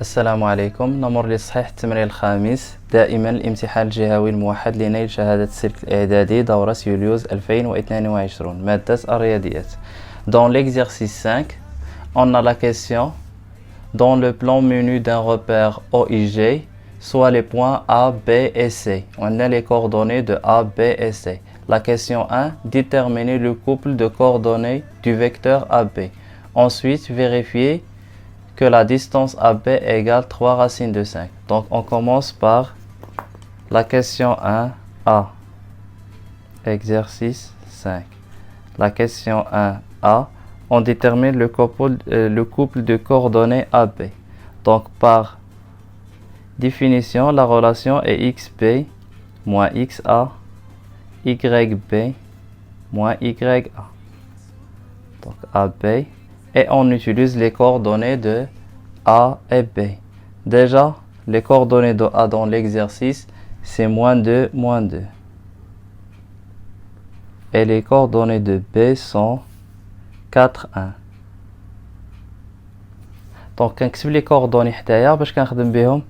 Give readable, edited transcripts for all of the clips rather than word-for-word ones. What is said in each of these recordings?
السلام عليكم. نمر لصحيح التمرين الخامس. دائما الامتحان الجهوي الموحد لنيل شهادة السلك الإعدادي دورة يوليوز 2022 مادة الرياضيات. Dans l'exercice 5, on a la question dans le plan menu d'un repère OIG, soit les points A, B et C. On a les coordonnées de A, B et C. La question 1, déterminer le couple de coordonnées du vecteur AB. Ensuite, vérifier que la distance AB égale 3 racines de 5. Donc on commence par la question 1A. Exercice 5. La question 1A, on détermine le couple de coordonnées AB. Donc par définition, la relation est XB moins XA, YB moins YA. Donc AB. Et on utilise les coordonnées de A et B. Déjà, les coordonnées de A dans l'exercice, c'est moins 2, moins 2. Et les coordonnées de B sont 4, 1. Donc, كنكتب les coordonnées حدايا باش كنخدم بهم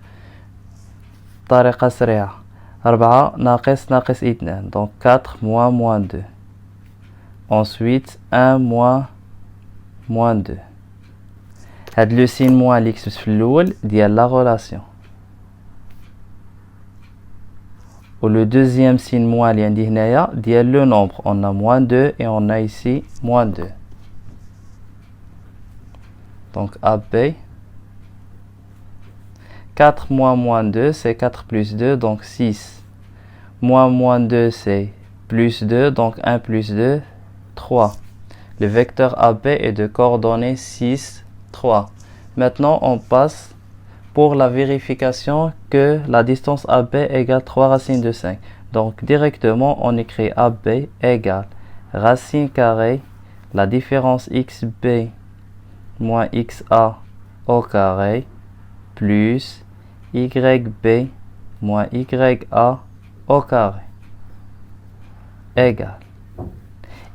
بطريقة سريعة. 4 ناقص 2. Donc 4 moins 2. Ensuite, 1 moins 2. هاد le signe moins اللي كتبت في الأول ديال la relation. Ou le deuxième signe moins اللي عندي هنايا ديال le nombre. On a moins 2 et on a ici moins 2. Donc AB. 4 moins 2 c'est 4 plus 2 donc 6. Moins 2 c'est plus 2 donc 1 plus 2 3. Le vecteur AB est de coordonnées 6, 3. Maintenant, on passe pour la vérification que la distance AB égale 3 racines de 5. Donc, directement, on écrit AB égale racine carrée, la différence XB moins XA au carré, plus YB moins YA au carré, égale.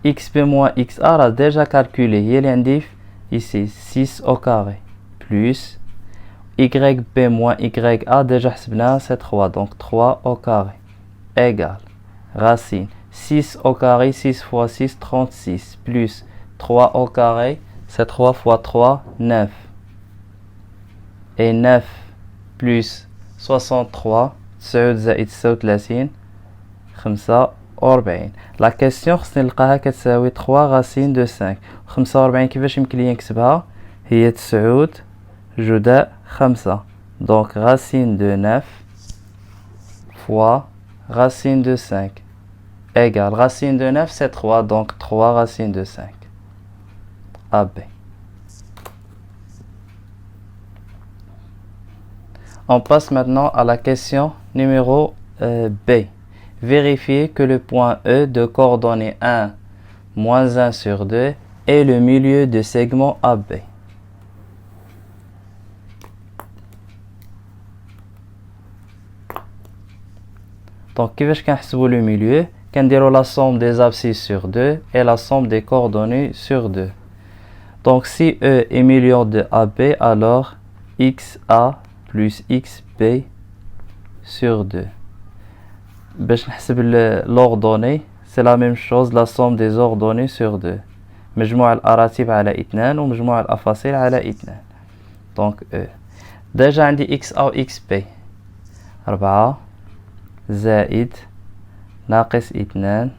XB moins XA a déjà calculé. Il indique ici 6 au carré plus YB moins YA déjà c'est 3 donc 3 au carré égale racine 6 au carré 6 fois 6 36 plus 3 au carré c'est 3 fois 3 9 et 9 plus 63 9 زائد 39 45. La question خصني نلقاها كتساوي 3 racines de 5. 45 كيفاش يمكن لي نكتبها؟ هي 9 جداء 5. Donc racine de 9 fois racine de 5 égale racine de 9 c'est 3 donc 3 racines de 5. AB. On passe maintenant à la question numéro B. Vérifiez que le point E de coordonnées 1, moins 1 sur 2 est le milieu de segment AB. Donc, كيفاش كنحسبوا le milieu؟ كنديروا la somme des abscisses sur 2 et la somme des coordonnées sur 2. Donc, si E est milieu de AB, alors XA plus XB sur 2. باش نحسب l'ordonnée c'est la même chose la somme des ordonnées sur 2 مجموع الأراتب على 2 ومجموع الأفاصيل على 2 donc E déjà عندي X أو XB 4 زائد ناقص 2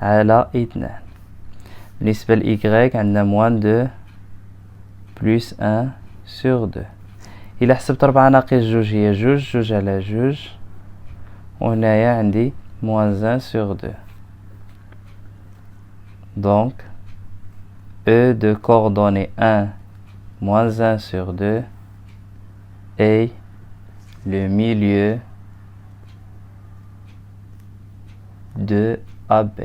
على 2 بالنسبة ل Y عندنا moins 2 plus 1 sur 2 إلا حسبت 4 ناقص 2 هي 2 على 2 وهنايا عندي moins 1 sur 2. Donc, E de coordonnées 1, moins 1 sur 2 est le milieu de AB,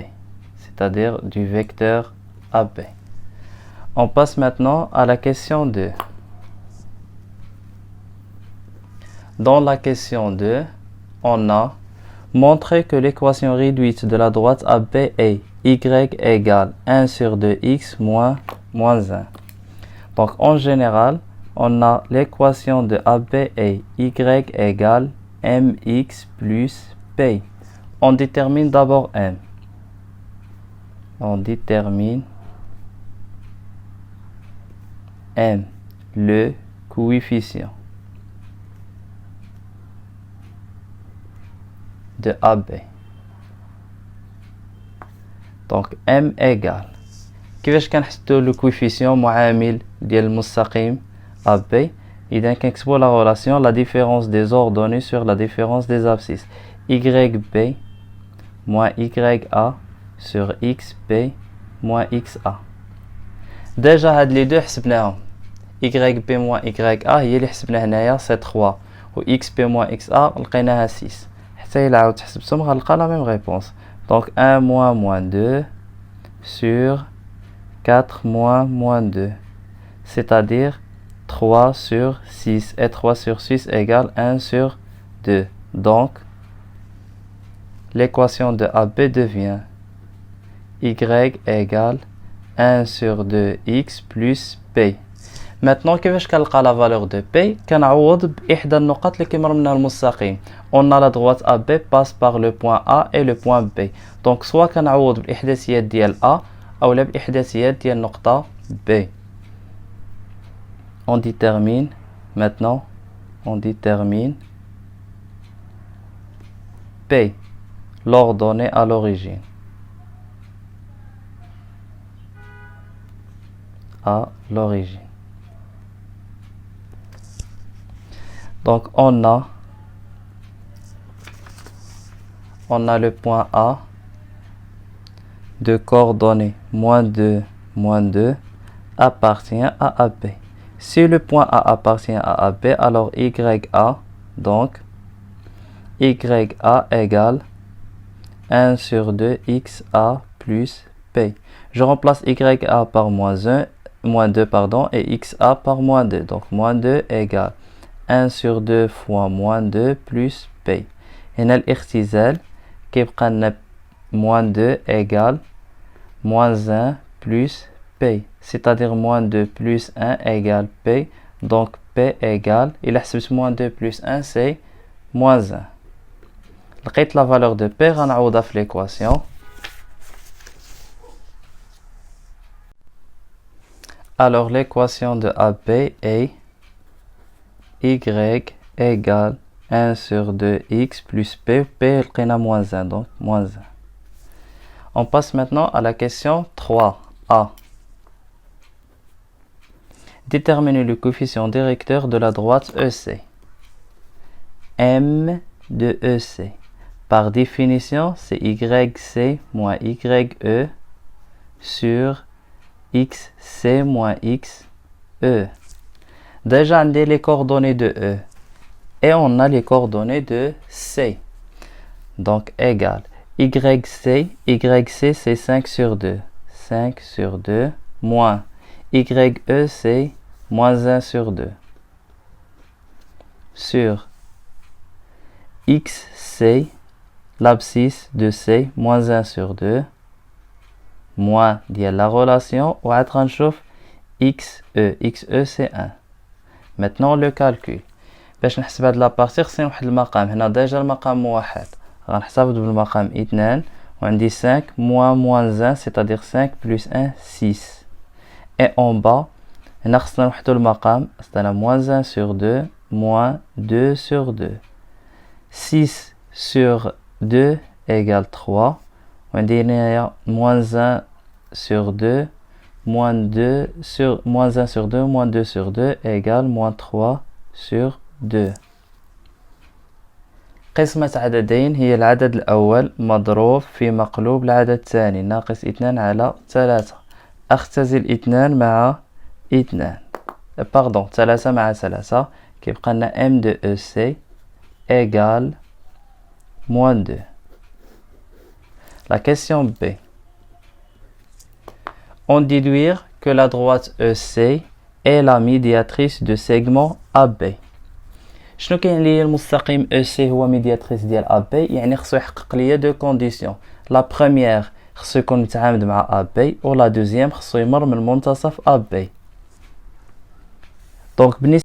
c'est-à-dire du vecteur AB. On passe maintenant à la question 2. Dans la question 2, on a montré que l'équation réduite de la droite AB est y égale 1 sur 2x moins 1. Donc en général, on a l'équation de AB est y égale mx plus p. On détermine d'abord m. On détermine m, le coefficient de AB. Donc m égale كيفاش كنحسبوا le coefficient معامل ديال المستقيم AB. إذا كنكتبوا la relation la différence des ordonnées sur la différence des abscisses YB moins YA sur XB moins XA. déjà هاد les deux حسبناهم. YB moins YA هي اللي حسبنا هنايا c'est 3 و XB moins XA لقيناها 6. حتى إلا عاودت حسبتهم غنلقى la même réponse. donc 1 moins 2 sur 4 moins 2, c'est-à-dire 3 sur 6, et 3 sur 6 égale 1 sur 2. Donc, l'équation de AB devient y égale 1 sur 2x plus p. Maintenant, كيفاش كنلقى la valeur de p؟ كنعوض بإحدى النقط اللي كيمر منها المستقيم. On a la droite AB passe par le point A et le point B. Donc, soit كنعوض بالإحداثيات ديال A أو لا بإحداثيات ديال نقطة B. On détermine maintenant, P, l'ordonnée à l'origine. Donc on a le point A de coordonnées -2, -2 appartient à AB. Si le point A appartient à AB, alors YA, donc YA égale 1 sur 2 XA plus P. Je remplace YA par -2 pardon, et XA par -2. Donc -2 égale 1 sur 2 fois -2 plus P. هنا الاختزال كيبقى لنا -2 égale -1 plus P, c'est-à-dire -2 plus 1 égale P, donc P égale, il a -2 plus 1 c'est -1. لقيت la valeur de P, غنعوضها في l'équation. Alors l'équation de AB est y égale 1 sur 2x plus P, P لقينا -1, donc -1. On passe maintenant à la question 3a. Déterminer le coefficient directeur de la droite EC. M de EC. Par définition, c'est YC moins YE sur XC moins XE. Déjà, on a les coordonnées de E. Et on a les coordonnées de C. Donc, égal. YC c'est 5 sur 2. 5 sur 2 moins YE c'est -1 sur 2. Sur XC, l'abscisse de C, -1 sur 2. Moins la relation, ou غنشوف XE c'est 1. Maintenant le calcul. باش نحسب هاد لابارتي خصني واحد المقام. هنا ديجا المقام موحد. غنحتفظ بالمقام 2 وعندي 5 moins 1 c'est-à-dire 5 plus 1 6. Et en bas هنا خصنا نوحدو المقام c'est -1 sur 2 moins 2 sur 2. 6 sur 2 égale 3. وعندي هنايا -1 sur 2 -1 sur 2 moins 2 sur 2 égale -3 sur 2. قسمة عددين هي العدد الأول مضروب في مقلوب العدد الثاني ناقص 2 على 3. أختزل 2 مع 2 باردون 3 مع 3 كيبقى لنا M de EC égale -2. La question B. On déduire que la droite EC est la médiatrice de segment AB. شنو كاين لي المستقيم EC هو médiatrice ديال AB؟ يعني خصو يحقق ليا دو كونديسيون. لا بروميير خصو يكون متعامد مع AB و لا دوزيام خصو يمر من منتصف AB. دونك بالنسبة